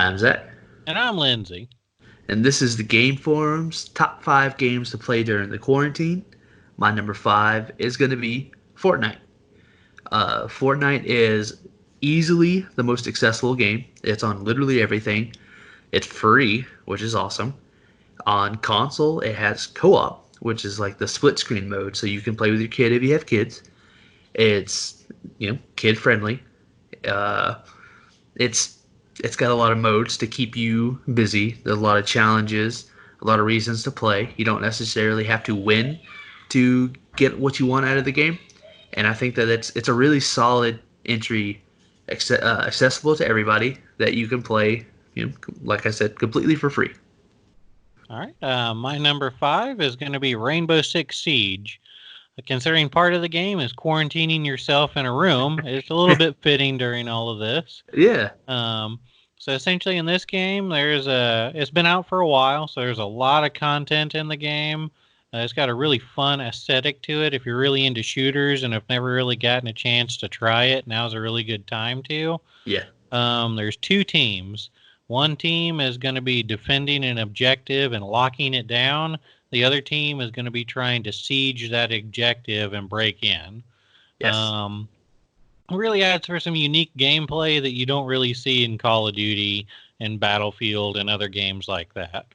I'm Zach, And I'm Lindsay. and this is the Game Forum's top 5 games to play during the quarantine. My number 5 is going to be Fortnite. Fortnite is easily the most accessible game. It's on literally everything. It's free, which is awesome. On console, it has co-op, which is like the split screen mode, so you can play with your kid if you have kids. It's kid friendly. Uh, it's it's got a lot of modes to keep you busy. There's a lot of challenges, a lot of reasons to play. You don't necessarily have to win to get what you want out of the game, and I think that it's a really solid entry, accessible to everybody that you can play. Like I said, completely for free. All right. My number 5 is going to be Rainbow Six Siege. Considering part of the game is quarantining yourself in a room, it's a little bit fitting during all of this. Yeah. Um, so essentially, in this game, it's been out for a while, so there's a lot of content in the game. It's got a really fun aesthetic to it. If you're really into shooters and have never really gotten a chance to try it, now's a really good time to. Yeah. There's 2 teams. One team is going to be defending an objective and locking it down. The other team is going to be trying to siege that objective and break in. Yes. Um, really adds for some unique gameplay that you don't really see in Call of Duty and Battlefield and other games like that.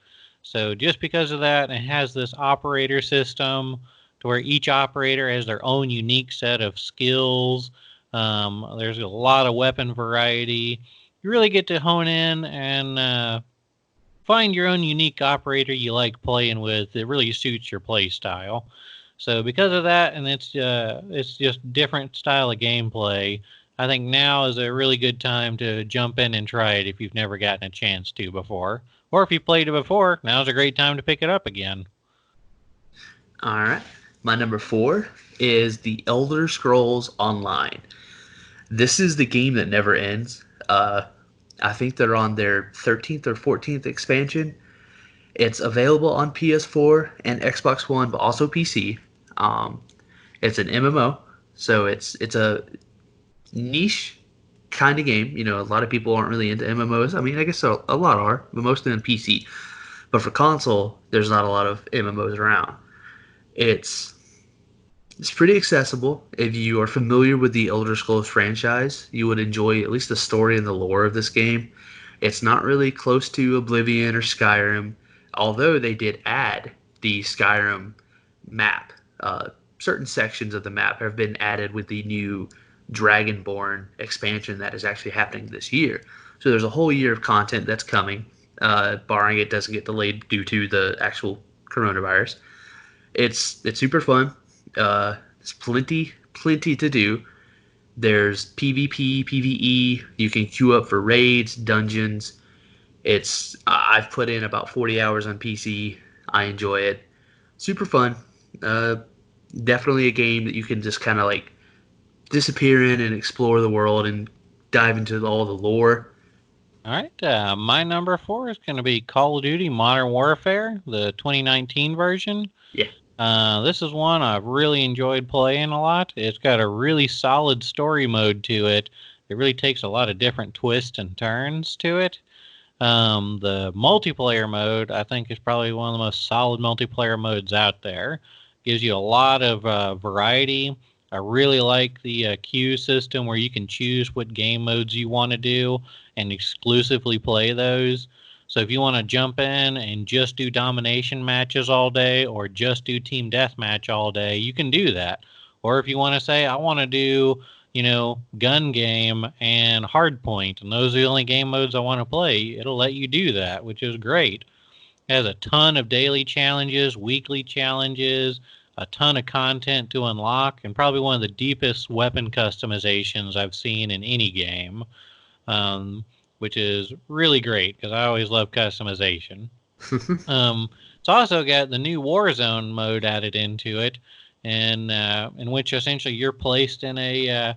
So just because of that, it has this operator system to where each operator has their own unique set of skills. There's a lot of weapon variety. You really get to hone in and find your own unique operator you like playing with. It really suits your play style. So because of that, and it's just different style of gameplay. I think now is a really good time to jump in and try it if you've never gotten a chance to before, or if you played it before. Now's a great time to pick it up again. All right. My number 4 is The Elder Scrolls Online. This is the game that never ends. I think they're on their 13th or 14th expansion. It's available on PS4 and Xbox One, but also PC. Um, it's an MMO, so it's a niche kind of game. A lot of people aren't really into MMOs. I mean, I guess a lot are, but mostly on PC. But for console, there's not a lot of MMOs around. It's it's pretty accessible. If you are familiar with the Elder Scrolls franchise, you would enjoy at least the story and the lore of this game. It's not really close to Oblivion or Skyrim, although they did add the Skyrim map. Certain sections of the map have been added with the new Dragonborn expansion that is actually happening this year. So there's a whole year of content that's coming, barring it doesn't get delayed due to the actual coronavirus. It's super fun. There's plenty to do. There's PvP, PvE. You can queue up for raids, dungeons. I've put in about 40 hours on PC. I enjoy it. Super fun. Uh, Definitely a game that you can just kind of like disappear in and explore the world and dive into all the lore. All right, my number 4 is going to be Call of Duty Modern Warfare, the 2019 version. Yeah. This is one I've really enjoyed playing a lot. It's got a really solid story mode to it. It really takes a lot of different twists and turns to it. The multiplayer mode, I think, is probably one of the most solid multiplayer modes out there. Gives you a lot of variety. I really like the queue system where you can choose what game modes you want to do and exclusively play those. So if you want to jump in and just do domination matches all day or just do team deathmatch all day, you can do that. Or if you want to say, I want to do, gun game and hardpoint, and those are the only game modes I want to play, it'll let you do that, which is great. It has a ton of daily challenges, weekly challenges, a ton of content to unlock, and probably one of the deepest weapon customizations I've seen in any game. Um, which is really great because I always love customization. It's also got the new Warzone mode added into it, and in which essentially you're placed in a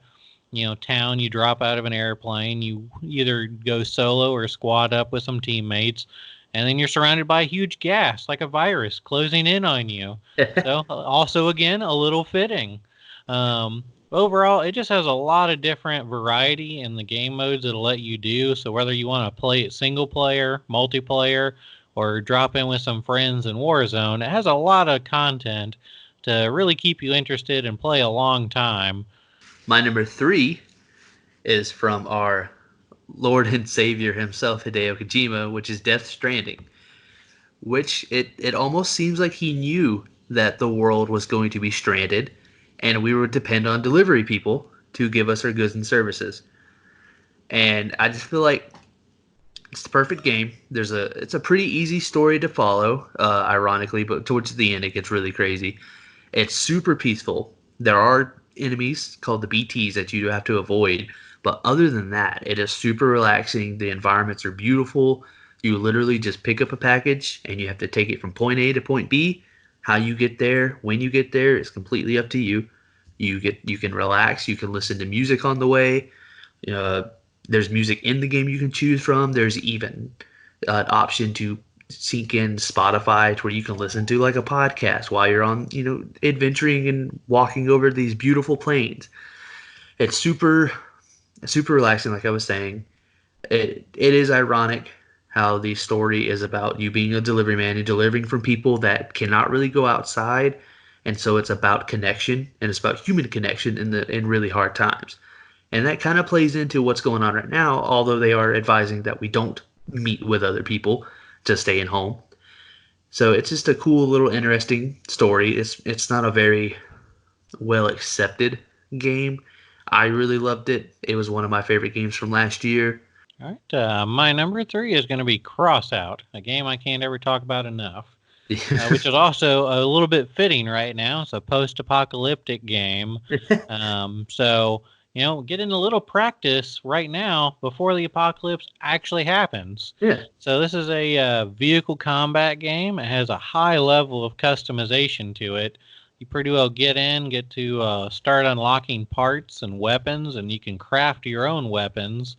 town. You drop out of an airplane. You either go solo or squad up with some teammates, and then you're surrounded by huge gas like a virus closing in on you. So also again a little fitting. Um, overall, it just has a lot of different variety in the game modes it'll let you do. So whether you want to play it single player, multiplayer, or drop in with some friends in Warzone, it has a lot of content to really keep you interested and play a long time. My number 3 is from our Lord and Savior himself, Hideo Kojima, which is Death Stranding. Which it almost seems like he knew that the world was going to be stranded and we would depend on delivery people to give us our goods and services. And I just feel like it's the perfect game. It's a pretty easy story to follow, ironically, but towards the end it gets really crazy. It's super peaceful. There are enemies called the BTs that you have to avoid, but other than that, it is super relaxing. The environments are beautiful. You literally just pick up a package and you have to take it from point A to point B. How you get there, when you get there, is completely up to you. You can relax. You can listen to music on the way. Uh, there's music in the game you can choose from. There's even an option to sync in Spotify to where you can listen to like a podcast while you're on, adventuring and walking over these beautiful plains. It's super relaxing, like I was saying. It is ironic how the story is about you being a delivery man and delivering from people that cannot really go outside, and so it's about connection and it's about human connection in really hard times. And that kind of plays into what's going on right now, although they are advising that we don't meet with other people to stay in home. So it's just a cool little interesting story. It's not a very well accepted game. I really loved it. It was one of my favorite games from last year. All right, my number 3 is going to be Crossout, a game I can't ever talk about enough, which is also a little bit fitting right now. It's a post-apocalyptic game, so get in a little practice right now before the apocalypse actually happens. Yeah. So this is a vehicle combat game. It has a high level of customization to it. You pretty well get to start unlocking parts and weapons, and you can craft your own weapons.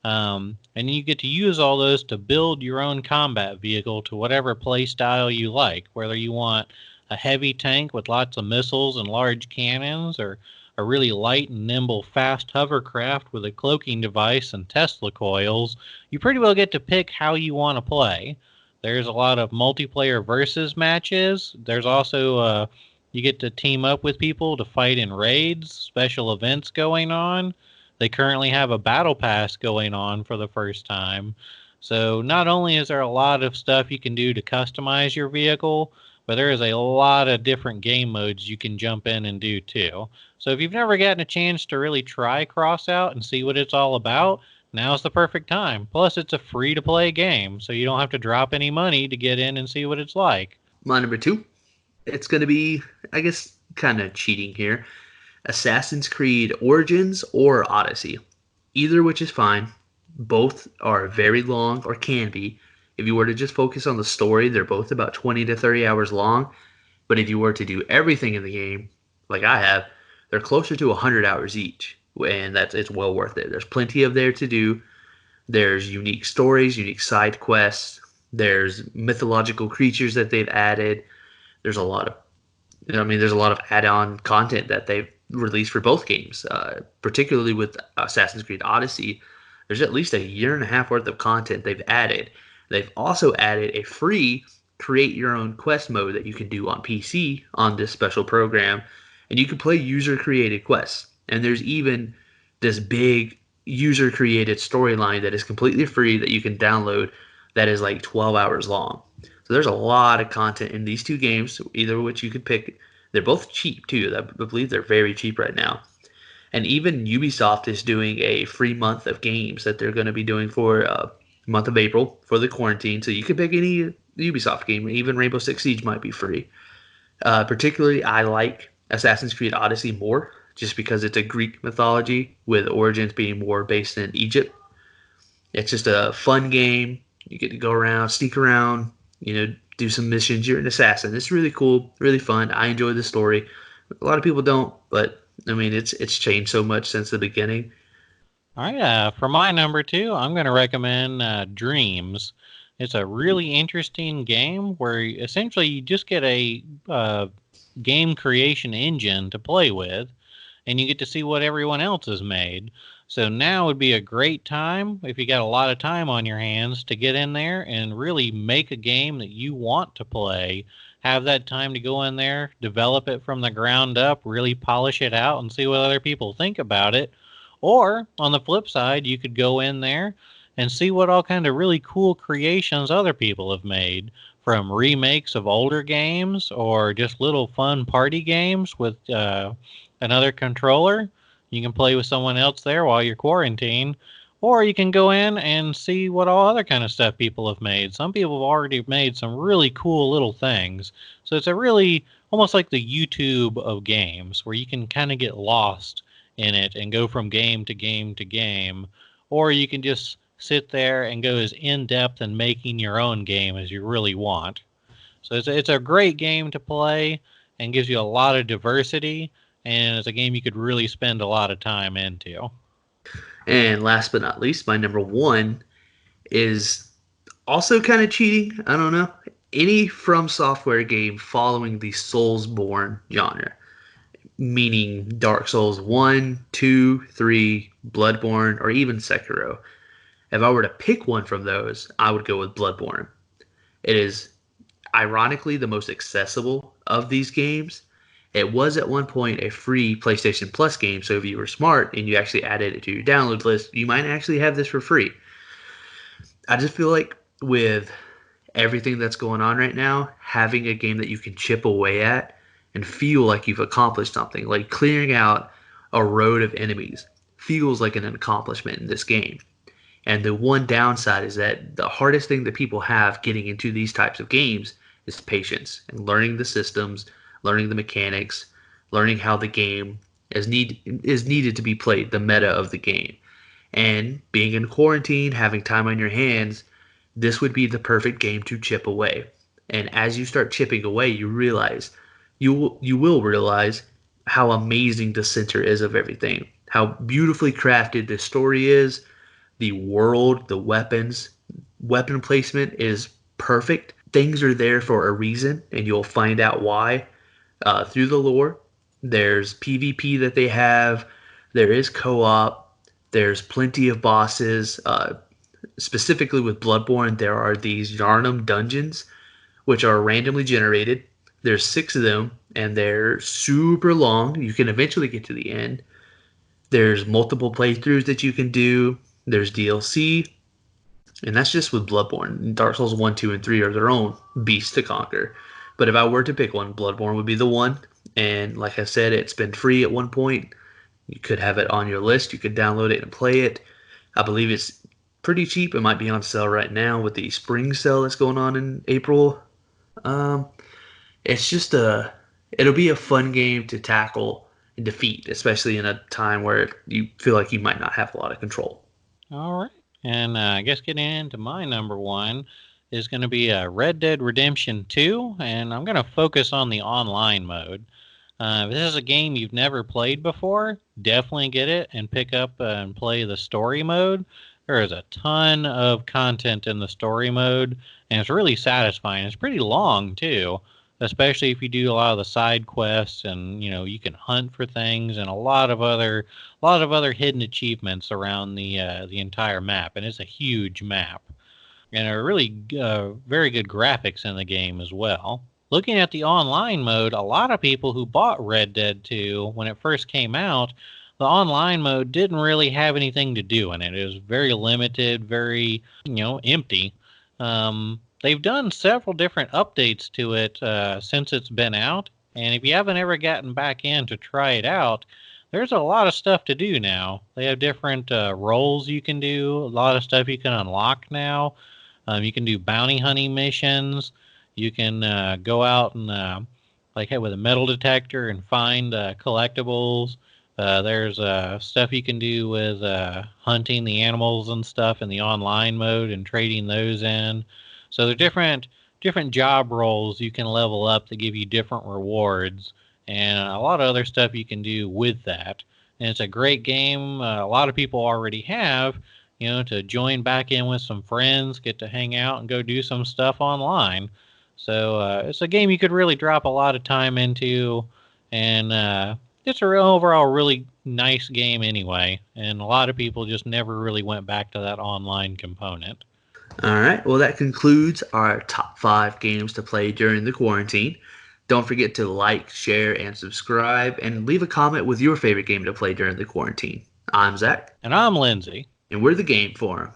And you get to use all those to build your own combat vehicle to whatever play style you like, whether you want a heavy tank with lots of missiles and large cannons, or a really light and nimble fast hovercraft with a cloaking device and Tesla coils. You pretty well get to pick how you want to play. There's a lot of multiplayer versus matches. There's also you get to team up with people to fight in raids, special events going on. They currently have a battle pass going on for the first time. So not only is there a lot of stuff you can do to customize your vehicle, but there is a lot of different game modes you can jump in and do too. So if you've never gotten a chance to really try Crossout and see what it's all about, now's the perfect time. Plus, it's a free-to-play game, so you don't have to drop any money to get in and see what it's like. My number 2, it's going to be, I guess, kind of cheating here. Assassin's Creed Origins or Odyssey. Either which is fine. Both are very long, or can be. If you were to just focus on the story, they're both about 20 to 30 hours long. But if you were to do everything in the game, like I have, they're closer to 100 hours each. And it's well worth it. There's plenty of there to do. There's unique stories, unique side quests. There's mythological creatures that they've added. There's a lot of add-on content that they've released for both games, particularly with Assassin's Creed Odyssey. There's at least a year and a half worth of content they've added. They've also added a free create your own quest mode that you can do on PC on this special program, and you can play user created quests. And there's even this big user created storyline that is completely free that you can download that is like 12 hours long. So there's a lot of content in these two games, either of which you could pick. They're both cheap too. I believe they're very cheap right now. And even Ubisoft is doing a free month of games that they're going to be doing for month of April for the quarantine. So you can pick any Ubisoft game. Even Rainbow Six Siege might be free. Particularly, I like Assassin's Creed Odyssey more just because it's a Greek mythology with Origins being more based in Egypt. It's just a fun game. You get to go around, sneak around, do some missions. You're an assassin. It's really cool, really fun. I enjoy the story. A lot of people don't, but I mean, it's changed so much since the beginning. All right, for my number 2, I'm going to recommend Dreams. It's a really interesting game where essentially you just get a game creation engine to play with, and you get to see what everyone else has made. So now would be a great time, if you got a lot of time on your hands, to get in there and really make a game that you want to play. Have that time to go in there, develop it from the ground up, really polish it out, and see what other people think about it. Or on the flip side, you could go in there and see what all kind of really cool creations other people have made, from remakes of older games or just little fun party games with another controller. You can play with someone else there while you're quarantined, or you can go in and see what all other kind of stuff people have made. Some people have already made some really cool little things. So it's a really almost like the YouTube of games, where you can kind of get lost in it and go from game to game to game, or you can just sit there and go as in depth in making your own game as you really want. So it's a great game to play and gives you a lot of diversity, and it's a game you could really spend a lot of time into. And last but not least, my number one is also kind of cheating. I don't know. Any From Software game following the Soulsborne genre, meaning Dark Souls 1, 2, 3, Bloodborne, or even Sekiro. If I were to pick one from those, I would go with Bloodborne. It is ironically the most accessible of these games. It was at one point a free PlayStation Plus game, so if you were smart and you actually added it to your download list, you might actually have this for free. I just feel like with everything that's going on right now, having a game that you can chip away at and feel like you've accomplished something, like clearing out a road of enemies, feels like an accomplishment in this game. And the one downside is that the hardest thing that people have getting into these types of games is patience and learning the systems, learning the mechanics, learning how the game is needed to be played, the meta of the game. And being in quarantine, having time on your hands, this would be the perfect game to chip away. And as you start chipping away, you will realize how amazing the center is of everything, how beautifully crafted the story is, the world, the weapons, weapon placement is perfect. Things are there for a reason, and you'll find out why through the lore. There's PvP that they have. There is co-op. There's plenty of bosses. Specifically with Bloodborne, there are these Yharnam dungeons, which are randomly generated. There's 6 of them, and they're super long. You can eventually get to the end. There's multiple playthroughs that you can do. There's DLC, and that's just with Bloodborne. Dark Souls 1, 2, and 3 are their own beasts to conquer. But if I were to pick one, Bloodborne would be the one. And like I said, it's been free at one point. You could have it on your list. You could download it and play it. I believe it's pretty cheap. It might be on sale right now with the spring sale that's going on in April. Um, it's just it'll be a fun game to tackle and defeat, especially in a time where you feel like you might not have a lot of control. All right. And I guess getting into my number one is going to be Red Dead Redemption 2, and I'm going to focus on the online mode. If this is a game you've never played before, definitely get it and pick up and play the story mode. There is a ton of content in the story mode, and it's really satisfying. It's pretty long, too, especially if you do a lot of the side quests, and you can hunt for things, and a lot of other hidden achievements around the entire map. And it's a huge map, and a really very good graphics in the game as well. Looking at the online mode, a lot of people who bought Red Dead 2 when it first came out, the online mode didn't really have anything to do in it. It was very limited, very empty. They've done several different updates to it since it's been out, and if you haven't ever gotten back in to try it out, there's a lot of stuff to do now. They have different roles you can do, a lot of stuff you can unlock now. You can do bounty hunting missions. You can go out and like with a metal detector and find collectibles. There's stuff you can do with hunting the animals and stuff in the online mode and trading those in. So there are different job roles you can level up that give you different rewards, and a lot of other stuff you can do with that. And it's a great game. A lot of people already have, to join back in with some friends, get to hang out and go do some stuff online. So it's a game you could really drop a lot of time into and It's a real overall really nice game anyway, and a lot of people just never really went back to that online component. All right. Well, that concludes our top 5 games to play during the quarantine. Don't forget to like, share, and subscribe, and leave a comment with your favorite game to play during the quarantine. I'm Zach, And I'm Lindsay. and we're the Game Forum.